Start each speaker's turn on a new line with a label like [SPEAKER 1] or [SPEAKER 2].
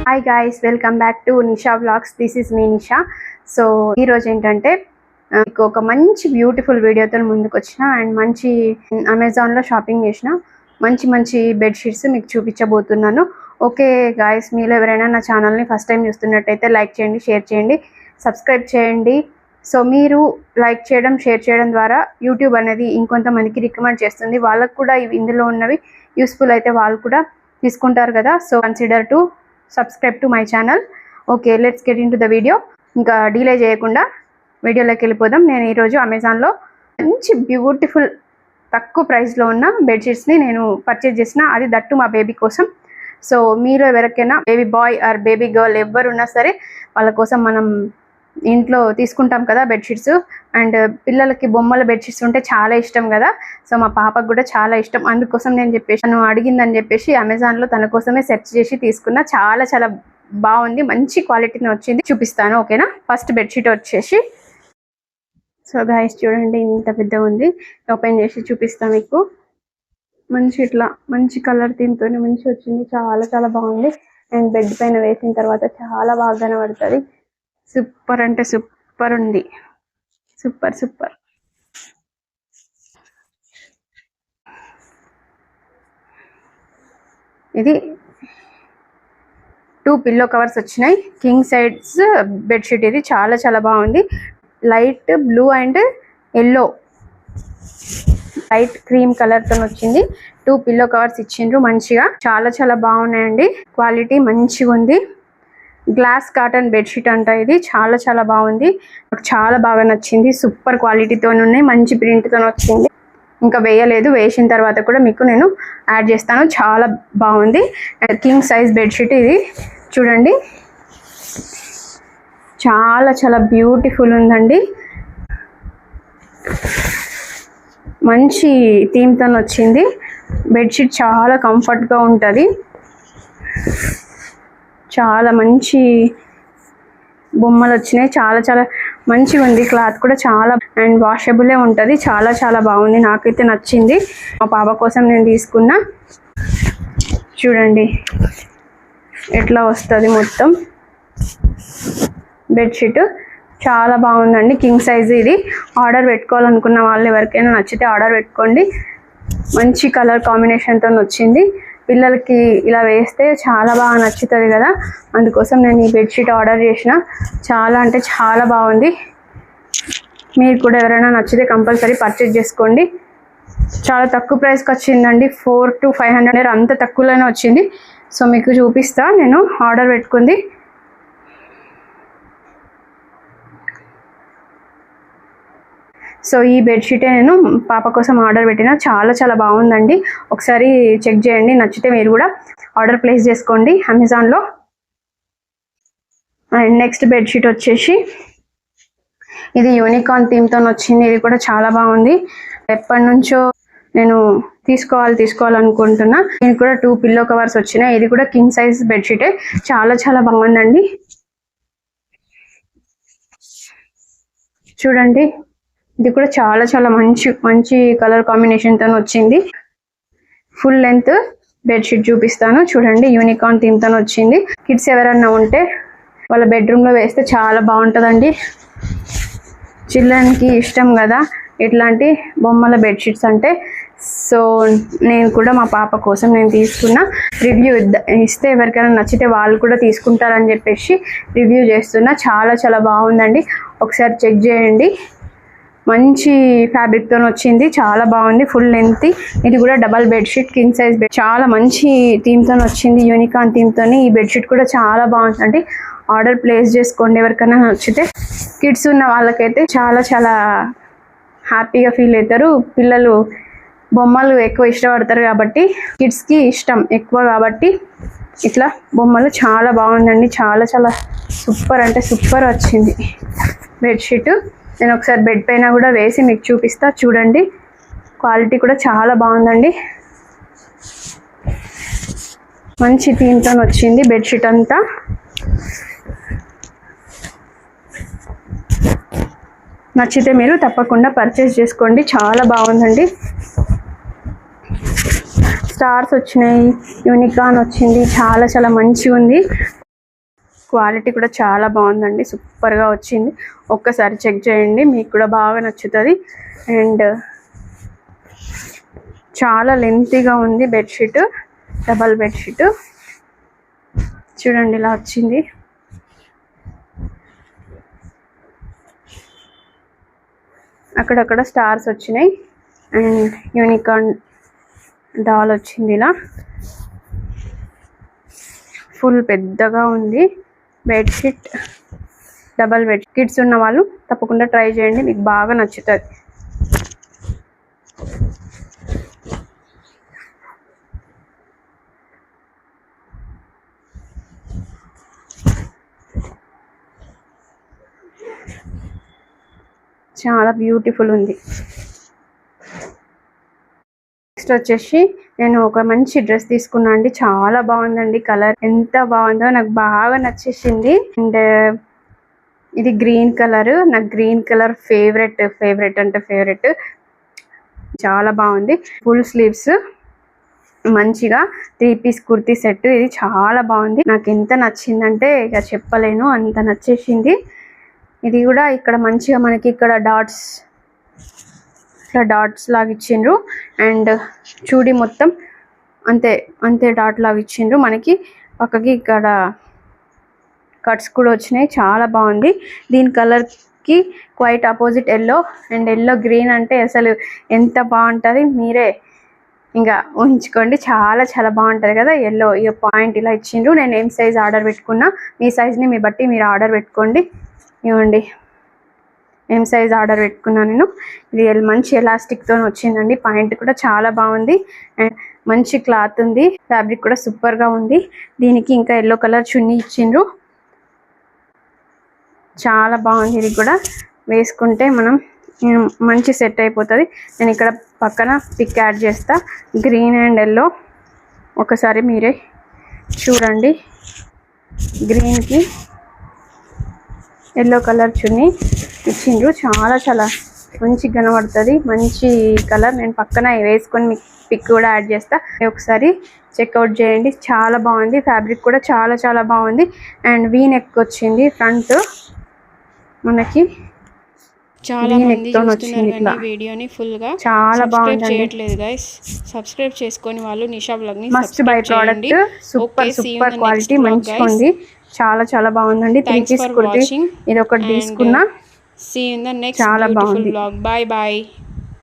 [SPEAKER 1] Hi guys, welcome back to Nisha vlogs. This is me Nisha. So ఈరోజు ఏంటంటే మీకు ఒక మంచి బ్యూటిఫుల్ వీడియోతో ముందుకు వచ్చిన అండ్ మంచి అమెజాన్లో షాపింగ్ చేసిన మంచి బెడ్షీట్స్ మీకు చూపించబోతున్నాను. ఓకే గాయ్స్, మీలో ఎవరైనా నా ఛానల్ని ఫస్ట్ టైం చూస్తున్నట్టయితే లైక్ చేయండి, షేర్ చేయండి, సబ్స్క్రైబ్ చేయండి. సో మీరు లైక్ చేయడం, షేర్ చేయడం ద్వారా యూట్యూబ్ అనేది ఇంకొంతమందికి రికమెండ్ చేస్తుంది. వాళ్ళకు కూడా ఇందులో ఉన్నవి యూస్ఫుల్ అయితే వాళ్ళు కూడా తీసుకుంటారు కదా. So consider to subscribe to my channel. Okay, let's get in to the video. ఇంకా డీలే చేయకుండా వీడియోలోకి వెళ్ళిపోదాం. నేను ఈరోజు అమెజాన్లో మంచి బ్యూటిఫుల్ తక్కువ ప్రైస్లో ఉన్న బెడ్షీట్స్ని నేను పర్చేజ్ చేసిన, అది దట్టు మా బేబీ కోసం. సో మీరు ఎవరికైనా baby boy or baby girl ఎవరున్నా సరే వాళ్ళ కోసం మనం ఇంట్లో తీసుకుంటాం కదా బెడ్షీట్స్. అండ్ పిల్లలకి బొమ్మల బెడ్షీట్స్ ఉంటే చాలా ఇష్టం కదా. సో మా పాపకు కూడా చాలా ఇష్టం. అందుకోసం తను అడిగిందని చెప్పేసి అమెజాన్లో తన కోసమే సెర్చ్ చేసి తీసుకున్నా. చాలా బాగుంది, మంచి క్వాలిటీని వచ్చింది. చూపిస్తాను, ఓకేనా. ఫస్ట్ బెడ్షీట్ వచ్చేసి, సో గైస్ చూడండి, ఇంత పెద్దగా ఉంది. ఓపెన్ చేసి చూపిస్తాను మీకు. ఇట్లా మంచి కలర్ థీమ్తో మంచి వచ్చింది. చాలా బాగుంది. అండ్ బెడ్ పైన వేసిన తర్వాత చాలా బాగా కనబడుతుంది. సూపర్ అంటే సూపర్ ఉంది. సూపర్. ఇది 2 పిల్లో కవర్స్ వచ్చినాయి. King size bedsheet. ఇది చాలా బాగుంది. Light blue and yellow, light cream కలర్తో వచ్చింది. 2 పిల్లో కవర్స్ ఇచ్చిండ్రు మంచిగా. చాలా బాగున్నాయండి. క్వాలిటీ మంచిగా ఉంది. గ్లాస్ కాటన్ బెడ్షీట్ అంట. ఇది చాలా బాగుంది. నాకు చాలా బాగా నచ్చింది. సూపర్ క్వాలిటీతో ఉన్నాయి. మంచి ప్రింట్తో వచ్చింది. ఇంకా వేయలేదు, వేసిన తర్వాత కూడా మీకు నేను యాడ్ చేస్తాను. చాలా బాగుంది. కింగ్ సైజ్ బెడ్షీట్ ఇది. చూడండి, చాలా బ్యూటిఫుల్ ఉందండి. మంచి థీమ్తో వచ్చింది. బెడ్షీట్ చాలా కంఫర్ట్గా ఉంటుంది. చాలా మంచి బొమ్మలు వచ్చినాయి. చాలా మంచిగా ఉంది. క్లాత్ కూడా చాలా అండ్ వాషబులే ఉంటుంది. చాలా బాగుంది. నాకైతే నచ్చింది. మా పాప కోసం నేను తీసుకున్నా. చూడండి ఎట్లా వస్తుంది మొత్తం బెడ్షీట్. చాలా బాగుందండి. కింగ్ సైజ్ ఇది. ఆర్డర్ పెట్టుకోవాలనుకున్న వాళ్ళు ఎవరికైనా నచ్చితే ఆర్డర్ పెట్టుకోండి. మంచి కలర్ కాంబినేషన్తో వచ్చింది. పిల్లలకి ఇలా వేస్తే చాలా బాగా నచ్చుతుంది కదా. అందుకోసం నేను ఈ బెడ్షీట్ ఆర్డర్ చేసిన. చాలా అంటే చాలా బాగుంది. మీరు కూడా ఎవరైనా నచ్చితే కంపల్సరీ పర్చేజ్ చేసుకోండి. చాలా తక్కువ ప్రైస్కి వచ్చిందండి. 400 to 500 అంత తక్కువలోనే వచ్చింది. సో మీకు చూపిస్తా. నేను ఆర్డర్ పెట్టుకుంది. సో ఈ బెడ్షీటే నేను పాప కోసం ఆర్డర్ పెట్టిన. చాలా బాగుందండి. ఒకసారి చెక్ చేయండి. నచ్చితే మీరు కూడా ఆర్డర్ ప్లేస్ చేసుకోండి అమెజాన్లో. అండ్ నెక్స్ట్ బెడ్షీట్ వచ్చేసి ఇది యూనికార్న్ థీమ్తో వచ్చింది. ఇది కూడా చాలా బాగుంది. ఎప్పటి నుంచో నేను తీసుకోవాలనుకుంటున్నా. దీనికి కూడా 2 పిల్లో కవర్స్ వచ్చినాయి. ఇది కూడా కింగ్ సైజ్ బెడ్షీటే. చాలా బాగుందండి. చూడండి, ఇది కూడా చాలా మంచి కలర్ కాంబినేషన్తో వచ్చింది. ఫుల్ లెంత్ బెడ్షీట్ చూపిస్తాను. చూడండి, యూనికార్న్ థీమ్తో వచ్చింది. కిడ్స్ ఎవరన్నా ఉంటే వాళ్ళ బెడ్రూమ్లో వేస్తే చాలా బాగుంటుందండి. చిల్డ్రన్కి ఇష్టం కదా ఇట్లాంటి బొమ్మల బెడ్షీట్స్ అంటే. సో నేను కూడా మా పాప కోసం నేను తీసుకున్న. రివ్యూ ఇస్తే ఎవరికైనా నచ్చితే వాళ్ళు కూడా తీసుకుంటారని చెప్పేసి రివ్యూ చేస్తున్నా. చాలా బాగుందండి. ఒకసారి చెక్ చేయండి. మంచి ఫ్యాబ్రిక్తో వచ్చింది. చాలా బాగుంది. Full length. ఇది కూడా double bedsheet, king size bed. చాలా మంచి థీమ్తో వచ్చింది. యూనికార్న్ థీమ్తో. ఈ బెడ్షీట్ కూడా చాలా బాగుందండి. ఆర్డర్ ప్లేస్ చేసుకోండి ఎవరికైనా నచ్చితే. కిడ్స్ ఉన్న వాళ్ళకైతే చాలా హ్యాపీగా ఫీల్ అవుతారు. పిల్లలు బొమ్మలు ఎక్కువ ఇష్టపడతారు కాబట్టి, కిడ్స్కి ఇష్టం ఎక్కువ కాబట్టి ఇట్లా బొమ్మలు. చాలా బాగుందండి. చాలా సూపర్ అంటే సూపర్ వచ్చింది బెడ్షీట్. నేను ఒకసారి బెడ్ పైన కూడా వేసి మీకు చూపిస్తా. చూడండి, క్వాలిటీ కూడా చాలా బాగుందండి. మంచి థీమ్తో వచ్చింది బెడ్షీట్ అంతా. నచ్చితే మీరు తప్పకుండా పర్చేస్ చేసుకోండి. చాలా బాగుందండి. స్టార్స్ వచ్చినాయి, యూనికార్న్ వచ్చింది, చాలా మంచిగా ఉంది. క్వాలిటీ కూడా చాలా బాగుందండి, సూపర్గా వచ్చింది. ఒక్కసారి చెక్ చేయండి, మీకు కూడా బాగా నచ్చుతుంది. అండ్ చాలా లెంతీగా ఉంది బెడ్షీట్, డబల్ బెడ్షీట్. చూడండి ఇలా వచ్చింది. అక్కడక్కడ స్టార్స్ వచ్చినాయి. అండ్ యూనికార్న్ డాల్ వచ్చింది. ఇలా ఫుల్ పెద్దగా ఉంది బెడ్షీట్, డబల్ బెడ్. కిడ్స్ ఉన్న వాళ్ళు తప్పకుండా ట్రై చేయండి, మీకు బాగా నచ్చుతుంది. చాలా బ్యూటిఫుల్ ఉంది. నెక్స్ట్ వచ్చేసి నేను ఒక మంచి డ్రెస్ తీసుకున్నా అండి, చాలా బాగుందండి. కలర్ ఎంత బాగుందో, నాకు బాగా నచ్చేసింది. అండ్ ఇది గ్రీన్ కలర్, నాకు గ్రీన్ కలర్ ఫేవరెట్ అంటే ఫేవరెట్. చాలా బాగుంది. ఫుల్ స్లీవ్స్, మంచిగా 3 పీస్ కుర్తీ సెట్. ఇది చాలా బాగుంది, నాకు ఎంత నచ్చిందంటే ఇక చెప్పలేను, అంత నచ్చేసింది. ఇది కూడా ఇక్కడ మంచిగా మనకి ఇక్కడ డాట్స్ లాగా ఇచ్చిండ్రు. అండ్ చూడి మొత్తం అంతే డాట్ లాగా ఇచ్చిండ్రు. మనకి పక్కకి ఇక్కడ కట్స్ కూడా వచ్చినాయి, చాలా బాగుంది. దీని కలర్కి quite opposite yellow, and yellow green అంటే అసలు ఎంత బాగుంటుంది, మీరే ఇంకా ఊహించుకోండి. చాలా చాలా బాగుంటుంది కదా ఎల్లో. ఈ పాయింట్ ఇలా ఇచ్చిండ్రు. నేను ఏం సైజ్ ఆర్డర్ పెట్టుకున్నా, మీ సైజ్ని మీ బట్టి మీరు ఆర్డర్ పెట్టుకోండి. ఇవ్వండి ఏం సైజ్ ఆర్డర్ పెట్టుకున్నా నేను. ఇది మంచి ఎలాస్టిక్తో వచ్చిందండి. పాయింట్ కూడా చాలా బాగుంది. అండ్ మంచి క్లాత్ ఉంది, ఫ్యాబ్రిక్ కూడా సూపర్గా ఉంది. దీనికి ఇంకా ఎల్లో కలర్ చున్నీ ఇచ్చిండ్రు, చాలా బాగుంది. ఇది కూడా వేసుకుంటే మనం మంచి సెట్ అయిపోతుంది. నేను ఇక్కడ పక్కన పిక్ యాడ్ చేస్తా, గ్రీన్ అండ్ ఎల్లో. ఒకసారి మీరే చూడండి. గ్రీన్కి ఎల్లో కలర్ చున్నీ ఇచ్చిండ్రు, చాలా చాలా మంచి కనబడుతుంది, మంచి కలర్. నేను పక్కన వేసుకొని మీకు పిక్ కూడా యాడ్ చేస్తా, ఒకసారి చెక్అవుట్ చేయండి. చాలా బాగుంది, ఫ్యాబ్రిక్ కూడా చాలా చాలా బాగుంది. అండ్ వీ నెక్ వచ్చింది ఫ్రంట్, మనకి
[SPEAKER 2] చాలా మంది చూస్తున్నారు కానీ వీడియోని ఫుల్ గా
[SPEAKER 1] చాలా బాగుంది.
[SPEAKER 2] చేయట్లేదు గైస్, సబ్స్క్రైబ్ చేసుకొని వాళ్ళు నిషా బ్లాగ్ ని
[SPEAKER 1] must by product, super quality, మంచిగా ఉంది, చాలా చాలా బాగుందండి. 3 పీస్ కుర్తీ ఇది ఒకటి తీసుకున్నా,
[SPEAKER 2] సీ ఇన్ ద నెక్స్ట్
[SPEAKER 1] చాలా బాగుంది.
[SPEAKER 2] బ్లాగ్. By by.